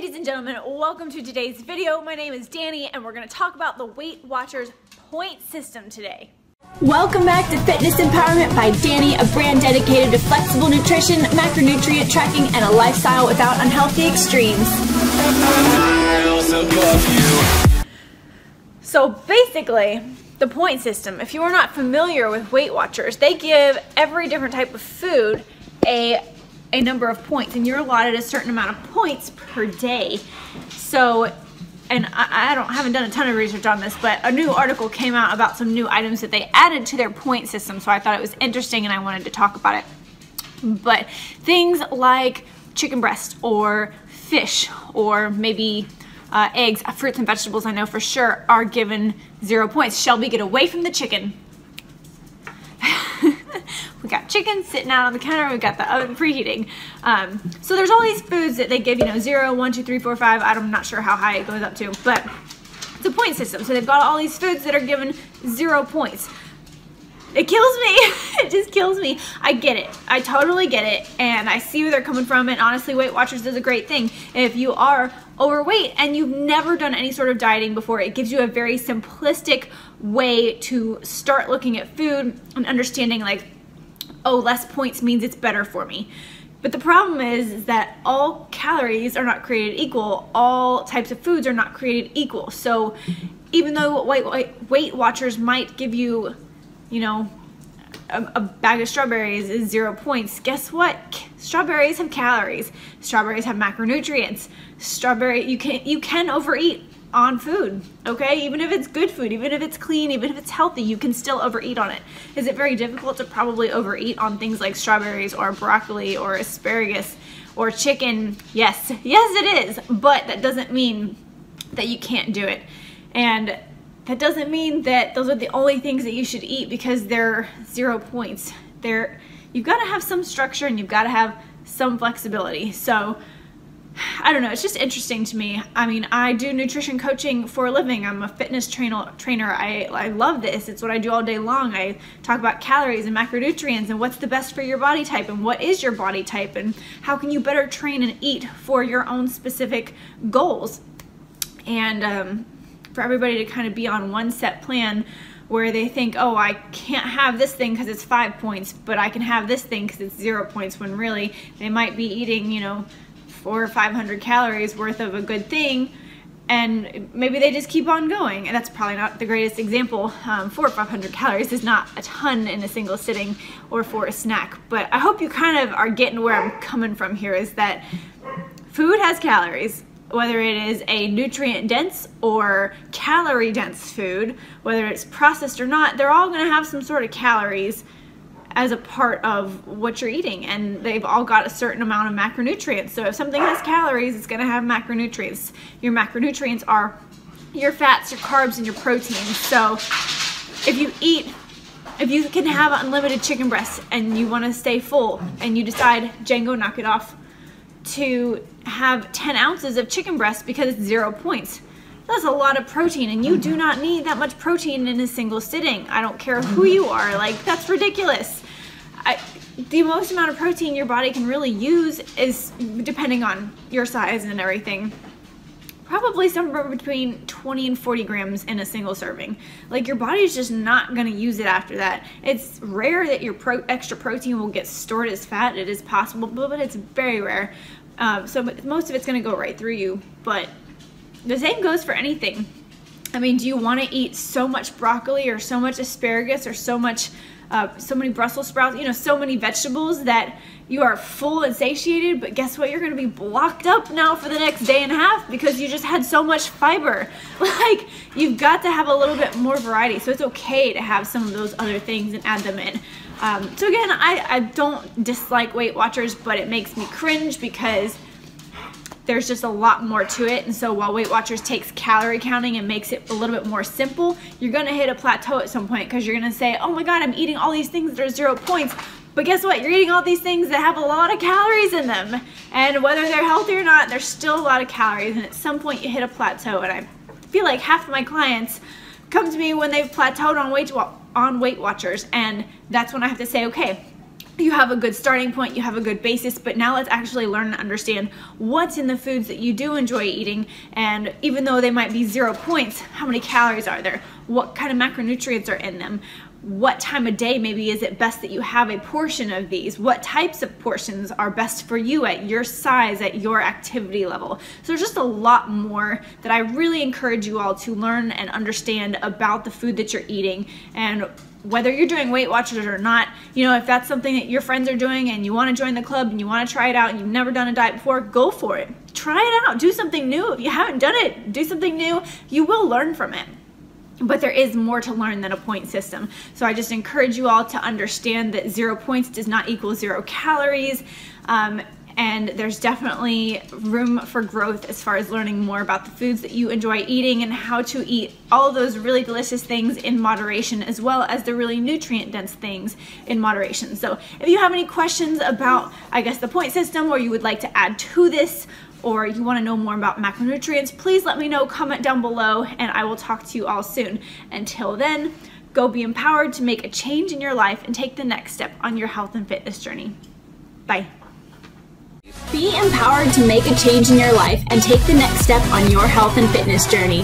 Ladies and gentlemen, welcome to today's video. My name is Danye and we're going to talk about the Weight Watchers point system today. Welcome back to Fitness Empowerment by Danye, a brand dedicated to flexible nutrition, macronutrient tracking, and a lifestyle without unhealthy extremes. So basically, the point system, if you are not familiar with Weight Watchers, they give every different type of food a number of points, and you're allotted a certain amount of points per day. So, and I haven't done a ton of research on this, but a new article came out about some new items that they added to their point system, so I thought it was interesting and I wanted to talk about it. But things like chicken breast or fish or maybe eggs, fruits and vegetables, I know for sure are given 0 points. Shelby, get away from the chicken. We got chicken sitting out on the counter. We got the oven preheating. So there's all these foods that they give, 0, 1, 2, 3, 4, 5. I'm not sure how high it goes up to, but it's a point system. So they've got all these foods that are given 0 points. It kills me. It just kills me. I get it. I totally get it. And I see where they're coming from. And honestly, Weight Watchers does a great thing. If you are overweight and you've never done any sort of dieting before, it gives you a very simplistic way to start looking at food and understanding like, oh, less points means it's better for me. But the problem is that all calories are not created equal. All types of foods are not created equal. So even though Weight Watchers might give you, a bag of strawberries is 0 points, guess what? Strawberries have calories. Strawberries have macronutrients. You can overeat on food, okay? Even if it's good food, even if it's clean, even if it's healthy, you can still overeat on it. Is it very difficult to probably overeat on things like strawberries or broccoli or asparagus or chicken? Yes, it is, but that doesn't mean that you can't do it. And that doesn't mean that those are the only things that you should eat because they're 0 points. You've got to have some structure and you've got to have some flexibility. So I don't know, it's just interesting to me. I mean, I do nutrition coaching for a living. I'm a fitness trainer. I love this. It's what I do all day long. I talk about calories and macronutrients and what's the best for your body type and what is your body type and how can you better train and eat for your own specific goals. And for everybody to kind of be on one set plan where they think, oh, I can't have this thing because it's 5 points, but I can have this thing because it's 0 points, when really they might be eating, 400 or 500 calories worth of a good thing, and maybe they just keep on going. And that's probably not the greatest example. 400 or 500 calories is not a ton in a single sitting or for a snack, but I hope you kind of are getting where I'm coming from here, is that food has calories. Whether it is a nutrient dense or calorie dense food, whether it's processed or not, they're all going to have some sort of calories as a part of what you're eating, and they've all got a certain amount of macronutrients. So if something has calories, it's going to have macronutrients. Your macronutrients are your fats, your carbs, and your proteins. So if you can have unlimited chicken breasts and you want to stay full and you decide, Django, knock it off, to have 10 ounces of chicken breast because it's 0 points. That's a lot of protein, and you do not need that much protein in a single sitting. I don't care who you are, like, that's ridiculous. The most amount of protein your body can really use is, depending on your size and everything, probably somewhere between 20 and 40 grams in a single serving. Like, your body's just not gonna use it after that. It's rare that your extra protein will get stored as fat. It is possible, but it's very rare. So most of it's gonna go right through you, but the same goes for anything. I mean, do you want to eat so much broccoli or so much asparagus or so many Brussels sprouts, so many vegetables that you are full and satiated, but guess what? You're going to be blocked up now for the next day and a half because you just had so much fiber. Like, you've got to have a little bit more variety. So it's okay to have some of those other things and add them in. So again, I don't dislike Weight Watchers, but it makes me cringe because there's just a lot more to it. And so while Weight Watchers takes calorie counting and makes it a little bit more simple, you're gonna hit a plateau at some point because you're gonna say, oh my God, I'm eating all these things that are 0 points. But guess what? You're eating all these things that have a lot of calories in them. And whether they're healthy or not, there's still a lot of calories. And at some point you hit a plateau. And I feel like half of my clients come to me when they've plateaued on Weight Watchers. And that's when I have to say, okay, you have a good starting point, you have a good basis, but now let's actually learn and understand what's in the foods that you do enjoy eating. And even though they might be 0 points, how many calories are there? What kind of macronutrients are in them? What time of day maybe is it best that you have a portion of these? What types of portions are best for you at your size, at your activity level? So there's just a lot more that I really encourage you all to learn and understand about the food that you're eating. And whether you're doing Weight Watchers or not, you know, if that's something that your friends are doing and you want to join the club and you want to try it out and you've never done a diet before, go for it. Try it out. Do something new. If you haven't done it, do something new. You will learn from it. But there is more to learn than a point system. So I just encourage you all to understand that 0 points does not equal 0 calories. And there's definitely room for growth as far as learning more about the foods that you enjoy eating and how to eat all of those really delicious things in moderation, as well as the really nutrient dense things in moderation. So if you have any questions about, I guess, the point system, or you would like to add to this, or you want to know more about macronutrients, please let me know, comment down below, and I will talk to you all soon. Until then, go be empowered to make a change in your life and take the next step on your health and fitness journey. Bye. Be empowered to make a change in your life and take the next step on your health and fitness journey.